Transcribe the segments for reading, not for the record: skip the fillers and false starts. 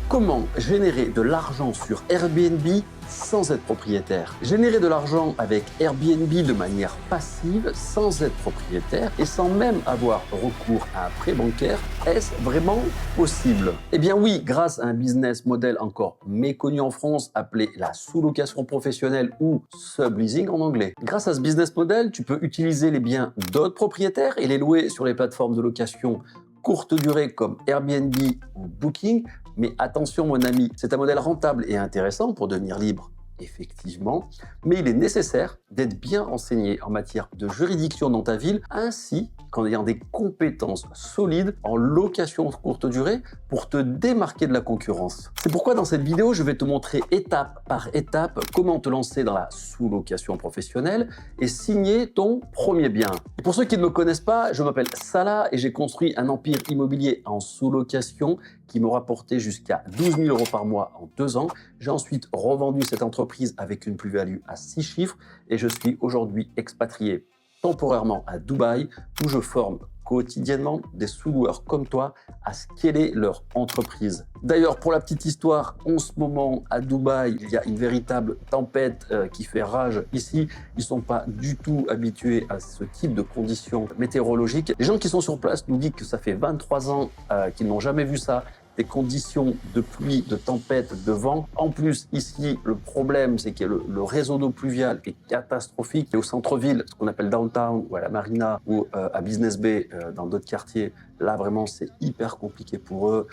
Comment générer de l'argent sur Airbnb sans être propriétaire? Générer de l'argent avec Airbnb de manière passive, sans être propriétaire et sans même avoir recours à un prêt bancaire, est-ce vraiment possible? Eh bien oui, grâce à un business model encore méconnu en France appelé la sous-location professionnelle ou subleasing en anglais. Grâce à ce business model, tu peux utiliser les biens d'autres propriétaires et les louer sur les plateformes de location courte durée comme Airbnb ou Booking. Mais attention mon ami, c'est un modèle rentable et intéressant pour devenir libre, effectivement, mais il est nécessaire d'être bien renseigné en matière de juridiction dans ta ville, ainsi qu'en ayant des compétences solides en location courte durée pour te démarquer de la concurrence. C'est pourquoi dans cette vidéo, je vais te montrer étape par étape comment te lancer dans la sous-location professionnelle et signer ton premier bien. Et pour ceux qui ne me connaissent pas, je m'appelle Salah et j'ai construit un empire immobilier en sous-location qui me rapportait jusqu'à 12 000 € par mois en 2 ans. J'ai ensuite revendu cette entreprise avec une plus-value à 6 chiffres et je suis aujourd'hui expatrié temporairement à Dubaï où je forme quotidiennement des sous-loueurs comme toi à scaler leur entreprise. D'ailleurs, pour la petite histoire, en ce moment à Dubaï, il y a une véritable tempête qui fait rage ici. Ils ne sont pas du tout habitués à ce type de conditions météorologiques. Les gens qui sont sur place nous disent que ça fait 23 ans qu'ils n'ont jamais vu ça. Des conditions de pluie, de tempête, de vent. En plus, ici, le problème, c'est que le réseau d'eau pluviale est catastrophique. Et au centre-ville, ce qu'on appelle downtown, ou à la Marina, ou à Business Bay, dans d'autres quartiers, là, vraiment, c'est hyper compliqué pour eux.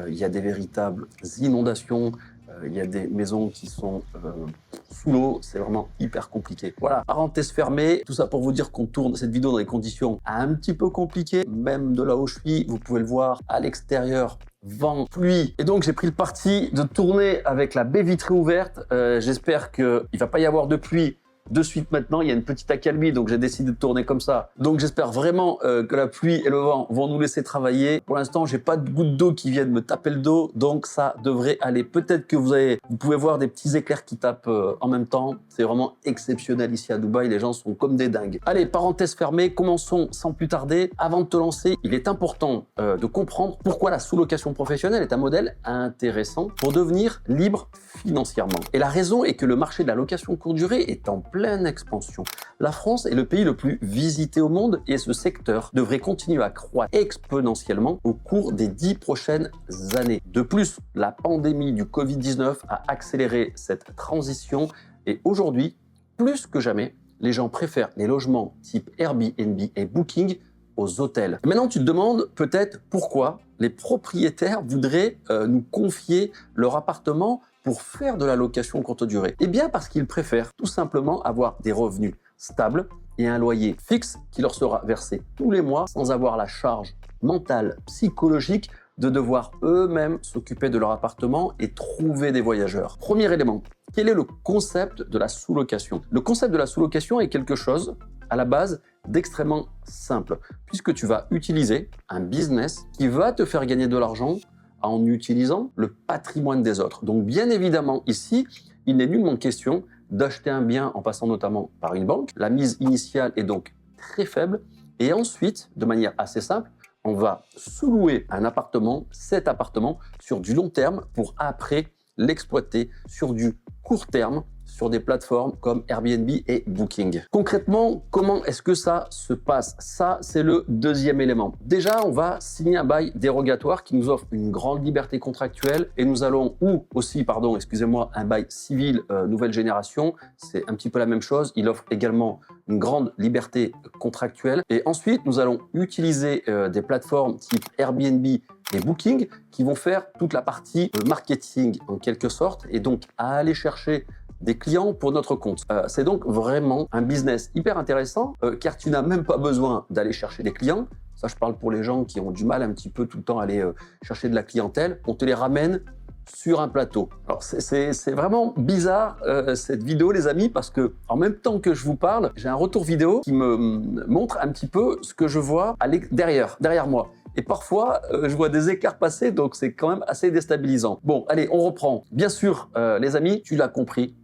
Il y a des véritables inondations. Il y a des maisons qui sont sous l'eau, c'est vraiment hyper compliqué. Voilà, parenthèse fermée, tout ça pour vous dire qu'on tourne cette vidéo dans des conditions un petit peu compliquées. Même de là où je suis, vous pouvez le voir à l'extérieur, vent, pluie. Et donc j'ai pris le parti de tourner avec la baie vitrée ouverte. J'espère qu'il ne va pas y avoir de pluie de suite maintenant, il y a une petite accalmie, donc j'ai décidé de tourner comme ça. Donc j'espère vraiment que la pluie et le vent vont nous laisser travailler. Pour l'instant, j'ai pas de gouttes d'eau qui viennent me taper le dos, donc ça devrait aller. Peut-être que vous pouvez voir des petits éclairs qui tapent en même temps. C'est vraiment exceptionnel ici à Dubaï, les gens sont comme des dingues. Allez, parenthèse fermée, commençons sans plus tarder. Avant de te lancer, il est important de comprendre pourquoi la sous-location professionnelle est un modèle intéressant pour devenir libre financièrement. Et la raison est que le marché de la location courte durée est en pleine expansion. La France est le pays le plus visité au monde et ce secteur devrait continuer à croître exponentiellement au cours des 10 prochaines années. De plus, la pandémie du Covid-19 a accéléré cette transition et aujourd'hui, plus que jamais, les gens préfèrent les logements type Airbnb et Booking aux hôtels. Et maintenant, tu te demandes peut-être pourquoi les propriétaires voudraient nous confier leur appartement pour faire de la location courte durée. Eh bien parce qu'ils préfèrent tout simplement avoir des revenus stables et un loyer fixe qui leur sera versé tous les mois sans avoir la charge mentale, psychologique de devoir eux-mêmes s'occuper de leur appartement et trouver des voyageurs. Premier élément, quel est le concept de la sous-location? Le concept de la sous-location est quelque chose, à la base, d'extrêmement simple, puisque tu vas utiliser un business qui va te faire gagner de l'argent en utilisant le patrimoine des autres. Donc bien évidemment, ici, il n'est nullement question d'acheter un bien en passant notamment par une banque. La mise initiale est donc très faible et ensuite, de manière assez simple, on va sous-louer un appartement, cet appartement, sur du long terme pour après l'exploiter sur du court terme sur des plateformes comme Airbnb et Booking. Concrètement, comment est-ce que ça se passe? Ça, c'est le deuxième élément. Déjà, on va signer un bail dérogatoire qui nous offre une grande liberté contractuelle et nous allons, ou aussi, pardon, excusez-moi, un bail civil nouvelle génération. C'est un petit peu la même chose. Il offre également une grande liberté contractuelle. Et ensuite, nous allons utiliser des plateformes type Airbnb et Booking qui vont faire toute la partie marketing en quelque sorte et donc à aller chercher des clients pour notre compte. C'est donc vraiment un business hyper intéressant car tu n'as même pas besoin d'aller chercher des clients. Ça, je parle pour les gens qui ont du mal un petit peu tout le temps à aller chercher de la clientèle. On te les ramène sur un plateau. Alors c'est vraiment bizarre cette vidéo les amis parce que en même temps que je vous parle, j'ai un retour vidéo qui me montre un petit peu ce que je vois derrière moi. Et parfois, je vois des écarts passer, donc c'est quand même assez déstabilisant. Bon, allez, on reprend. Bien sûr, les amis, tu l'as compris,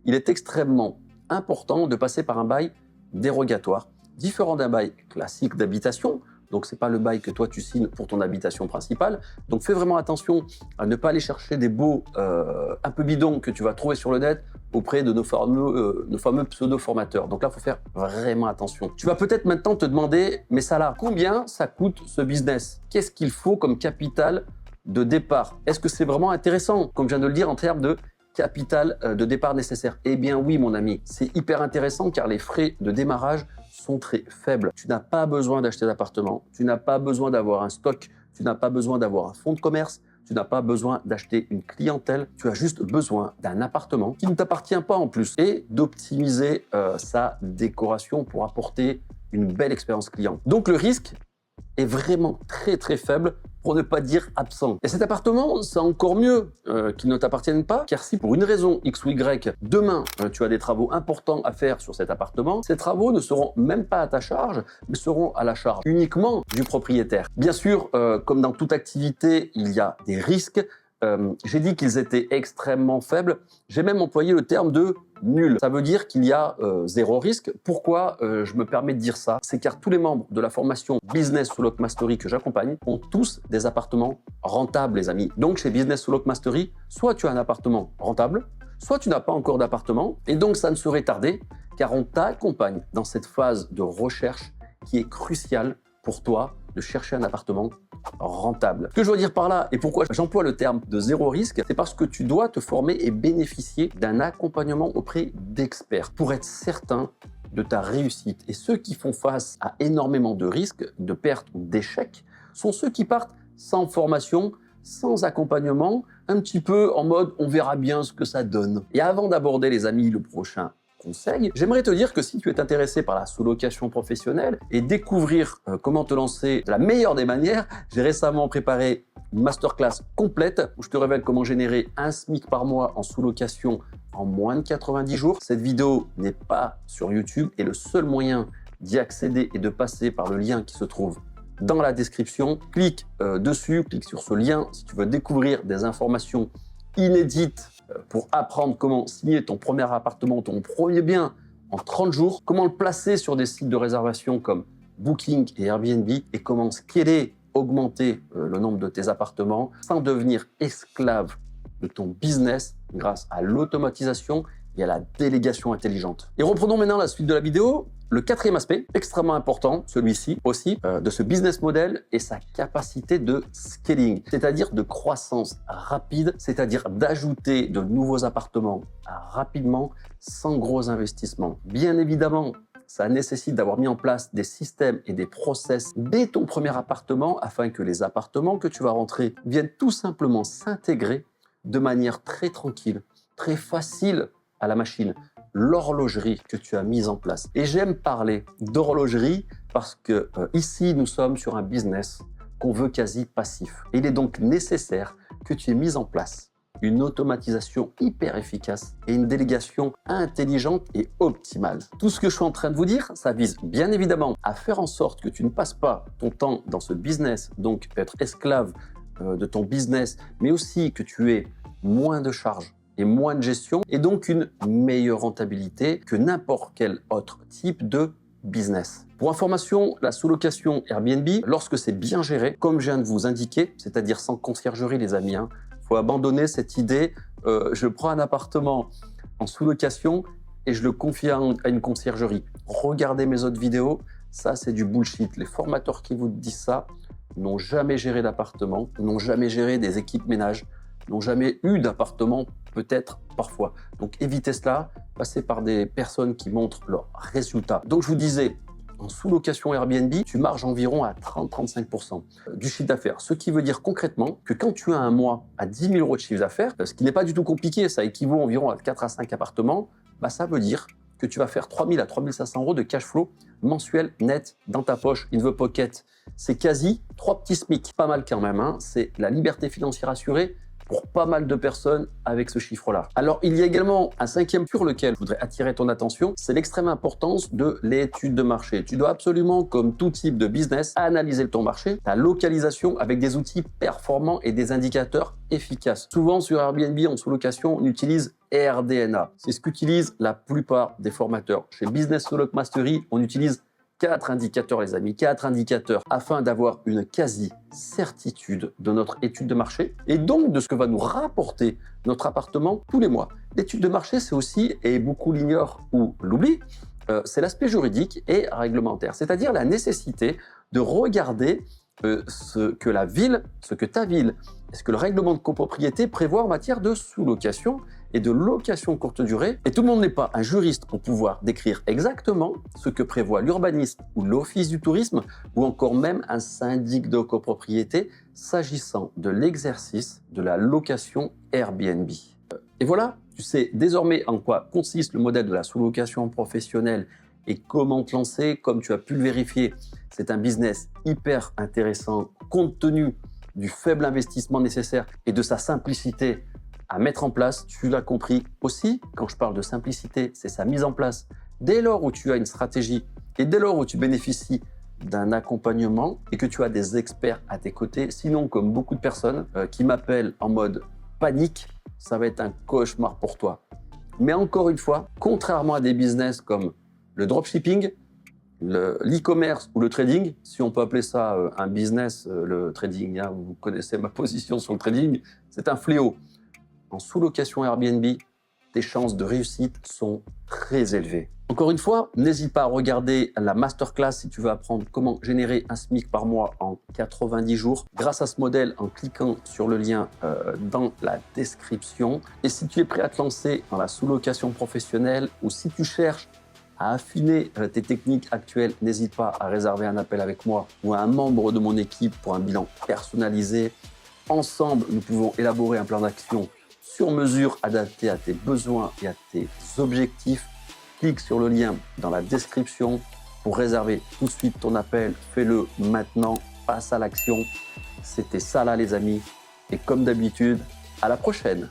il est extrêmement important de passer par un bail dérogatoire, différent d'un bail classique d'habitation, donc c'est pas le bail que toi tu signes pour ton habitation principale. Donc fais vraiment attention à ne pas aller chercher des baux un peu bidons que tu vas trouver sur le net auprès de nos fameux pseudo-formateurs. Donc là, il faut faire vraiment attention. Tu vas peut-être maintenant te demander, mais ça là, combien ça coûte ce business? Qu'est-ce qu'il faut comme capital de départ? Est-ce que c'est vraiment intéressant, comme je viens de le dire, en termes de capital de départ nécessaire? Eh bien oui, mon ami, c'est hyper intéressant car les frais de démarrage sont très faibles. Tu n'as pas besoin d'acheter d'appartement, tu n'as pas besoin d'avoir un stock, tu n'as pas besoin d'avoir un fonds de commerce, tu n'as pas besoin d'acheter une clientèle, tu as juste besoin d'un appartement qui ne t'appartient pas en plus et d'optimiser sa décoration pour apporter une belle expérience client. Donc le risque est vraiment très très faible, pour ne pas dire absent. Et cet appartement, c'est encore mieux qu'il ne t'appartienne pas, car si pour une raison X ou Y, demain, tu as des travaux importants à faire sur cet appartement, ces travaux ne seront même pas à ta charge, mais seront à la charge uniquement du propriétaire. Bien sûr, comme dans toute activité, il y a des risques. J'ai dit qu'ils étaient extrêmement faibles. J'ai même employé le terme de nul. Ça veut dire qu'il y a zéro risque. Pourquoi je me permets de dire ça? C'est car tous les membres de la formation Business sous Lock Mastery que j'accompagne ont tous des appartements rentables, les amis. Donc chez Business sous Lock Mastery, soit tu as un appartement rentable, soit tu n'as pas encore d'appartement, et donc ça ne saurait tarder, car on t'accompagne dans cette phase de recherche qui est cruciale pour toi de chercher un appartement rentable. Ce que je veux dire par là, et pourquoi j'emploie le terme de zéro risque, c'est parce que tu dois te former et bénéficier d'un accompagnement auprès d'experts pour être certain de ta réussite. Et ceux qui font face à énormément de risques, de pertes ou d'échecs, sont ceux qui partent sans formation, sans accompagnement, un petit peu en mode on verra bien ce que ça donne. Et avant d'aborder, les amis, le prochain conseil, j'aimerais te dire que si tu es intéressé par la sous-location professionnelle et découvrir comment te lancer de la meilleure des manières, j'ai récemment préparé une masterclass complète où je te révèle comment générer un SMIC par mois en sous-location en moins de 90 jours. Cette vidéo n'est pas sur YouTube et le seul moyen d'y accéder est de passer par le lien qui se trouve dans la description. Clique dessus, clique sur ce lien si tu veux découvrir des informations inédites pour apprendre comment signer ton premier appartement, ton premier bien en 30 jours, comment le placer sur des sites de réservation comme Booking et Airbnb et comment scaler, augmenter le nombre de tes appartements sans devenir esclave de ton business grâce à l'automatisation et à la délégation intelligente. Et reprenons maintenant la suite de la vidéo. Le quatrième aspect, extrêmement important, celui-ci aussi, de ce business model est sa capacité de scaling, c'est-à-dire de croissance rapide, c'est-à-dire d'ajouter de nouveaux appartements rapidement sans gros investissements. Bien évidemment, ça nécessite d'avoir mis en place des systèmes et des process dès ton premier appartement afin que les appartements que tu vas rentrer viennent tout simplement s'intégrer de manière très tranquille, très facile à la machine, l'horlogerie que tu as mise en place. Et j'aime parler d'horlogerie parce que ici, nous sommes sur un business qu'on veut quasi passif. Et il est donc nécessaire que tu aies mis en place une automatisation hyper efficace et une délégation intelligente et optimale. Tout ce que je suis en train de vous dire, ça vise bien évidemment à faire en sorte que tu ne passes pas ton temps dans ce business, donc être esclave de ton business, mais aussi que tu aies moins de charges et moins de gestion, et donc une meilleure rentabilité que n'importe quel autre type de business. Pour information, la sous-location Airbnb, lorsque c'est bien géré, comme je viens de vous indiquer, c'est-à-dire sans conciergerie, les amis, faut abandonner cette idée, je prends un appartement en sous-location et je le confie à une conciergerie. Regardez mes autres vidéos, ça c'est du bullshit. Les formateurs qui vous disent ça n'ont jamais géré d'appartement, n'ont jamais géré des équipes ménage, n'ont jamais eu d'appartement, peut-être parfois. Donc évitez cela, passez par des personnes qui montrent leurs résultats. Donc je vous disais, en sous-location Airbnb, tu marges environ à 30-35% du chiffre d'affaires. Ce qui veut dire concrètement que quand tu as un mois à 10 000 euros de chiffre d'affaires, ce qui n'est pas du tout compliqué, ça équivaut environ à 4 à 5 appartements, ça veut dire que tu vas faire 3 000 à 3 500 euros de cash flow mensuel net dans ta poche, in the pocket. C'est quasi 3 petits SMIC. Pas mal quand même, c'est la liberté financière assurée pour pas mal de personnes avec ce chiffre-là. Alors, il y a également un cinquième sur lequel je voudrais attirer ton attention, c'est l'extrême importance de l'étude de marché. Tu dois absolument, comme tout type de business, analyser ton marché, ta localisation avec des outils performants et des indicateurs efficaces. Souvent, sur Airbnb, en sous-location, on utilise AirDNA. C'est ce qu'utilisent la plupart des formateurs. Chez Business sous Lock Mastery, on utilise 4 indicateurs, les amis, 4 indicateurs afin d'avoir une quasi-certitude de notre étude de marché et donc de ce que va nous rapporter notre appartement tous les mois. L'étude de marché, c'est aussi, et beaucoup l'ignorent ou l'oublient, c'est l'aspect juridique et réglementaire, c'est-à-dire la nécessité de regarder ce que ta ville, ce que le règlement de copropriété prévoit en matière de sous-location et de location courte durée. Et tout le monde n'est pas un juriste pour pouvoir décrire exactement ce que prévoit l'urbanisme ou l'office du tourisme ou encore même un syndic de copropriété s'agissant de l'exercice de la location Airbnb. Et voilà, tu sais désormais en quoi consiste le modèle de la sous-location professionnelle et comment te lancer. Comme tu as pu le vérifier, c'est un business hyper intéressant compte tenu du faible investissement nécessaire et de sa simplicité à mettre en place. Tu l'as compris aussi, quand je parle de simplicité, c'est sa mise en place. Dès lors où tu as une stratégie et dès lors où tu bénéficies d'un accompagnement et que tu as des experts à tes côtés, sinon comme beaucoup de personnes qui m'appellent en mode panique, ça va être un cauchemar pour toi. Mais encore une fois, contrairement à des business comme le dropshipping, l'e-commerce ou le trading, si on peut appeler ça un business, le trading, hein, vous connaissez ma position sur le trading, c'est un fléau. En sous-location Airbnb, tes chances de réussite sont très élevées. Encore une fois, n'hésite pas à regarder la masterclass si tu veux apprendre comment générer un SMIC par mois en 90 jours grâce à ce modèle en cliquant sur le lien dans la description. Et si tu es prêt à te lancer dans la sous-location professionnelle ou si tu cherches à affiner tes techniques actuelles, n'hésite pas à réserver un appel avec moi ou à un membre de mon équipe pour un bilan personnalisé. Ensemble, nous pouvons élaborer un plan d'action sur mesure adapté à tes besoins et à tes objectifs. Clique sur le lien dans la description pour réserver tout de suite ton appel. Fais-le maintenant, passe à l'action. C'était ça là les amis. Et comme d'habitude, à la prochaine.